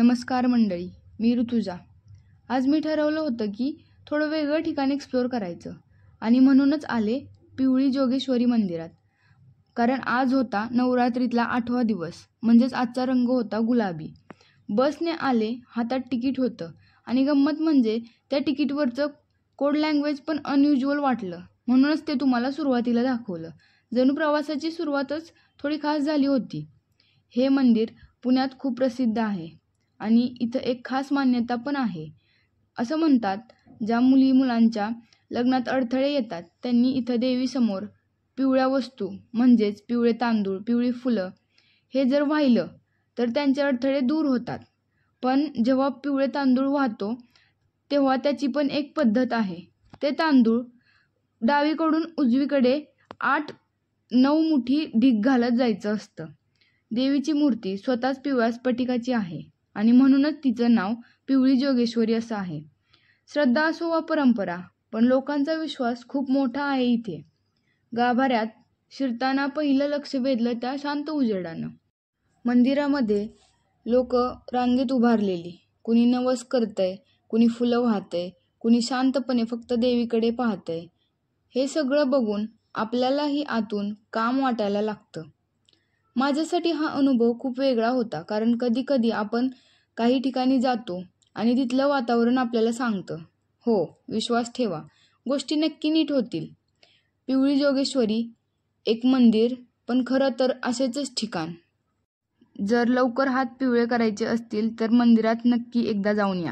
नमस्कार मंडळी, मी ऋतुजा. आज मी ठरवलं होतं की थोडं वेगळं ठिकाण एक्सप्लोअर करायचं आणि म्हणूनच आले पिवळी जोगेश्वरी मंदिरात. कारण आज होता नवरात्रीतला 8वा दिवस, म्हणजेच आजचा रंग होता गुलाबी. बसने आले, हातात तिकीट होतं आणि गंमत म्हणजे त्या तिकीटवरचं कोड लँग्वेज पण अनयुज्युअल वाटलं, म्हणूनच ते तुम्हाला सुरुवातीला दाखवलं. जणू प्रवासाची सुरुवातच थोडी खास झाली होती. हे मंदिर पुण्यात खूप प्रसिद्ध आहे आणि इथं एक खास मान्यता पण आहे. असं म्हणतात, ज्या मुलांच्या लग्नात अडथळे येतात त्यांनी इथं देवीसमोर पिवळ्या वस्तू म्हणजेच पिवळे तांदूळ, पिवळी फुलं हे जर वाहिलं तर त्यांचे अडथळे दूर होतात. पण जेव्हा पिवळे तांदूळ वाहतो तेव्हा त्याची पण एक पद्धत आहे. ते तांदूळ डावीकडून उजवीकडे 8-9 मुठी ढीग घालत जायचं असतं. देवीची मूर्ती स्वतःच पिवळ्या स्फटिकाची आहे आणि म्हणूनच तिचं नाव पिवळी जोगेश्वरी असं आहे. श्रद्धा असो वा परंपरा, पण लोकांचा विश्वास खूप मोठा आहे इथे. गाभाऱ्यात शिरताना पहिलं लक्ष वेधलं त्या शांत उजेडानं. मंदिरामध्ये लोक रांगेत उभारलेली, कुणी नवस करतंय, कुणी फुलं वाहतंय, कुणी शांतपणे फक्त देवीकडे पाहतंय. हे सगळं बघून आपल्यालाही आतून काम वाटायला लागतं. माझ्यासाठी हा अनुभव खूप वेगळा होता, कारण कधी कधी आपण काही ठिकाणी जातो आणि तिथलं वातावरण आपल्याला सांगतं, हो विश्वास ठेवा, गोष्टी नक्की नीट होतील. पिवळी जोगेश्वरी एक मंदिर, पण खरं तर असेच ठिकाण. जर लवकर हात पिवळे करायचे असतील तर मंदिरात नक्की एकदा जाऊन या.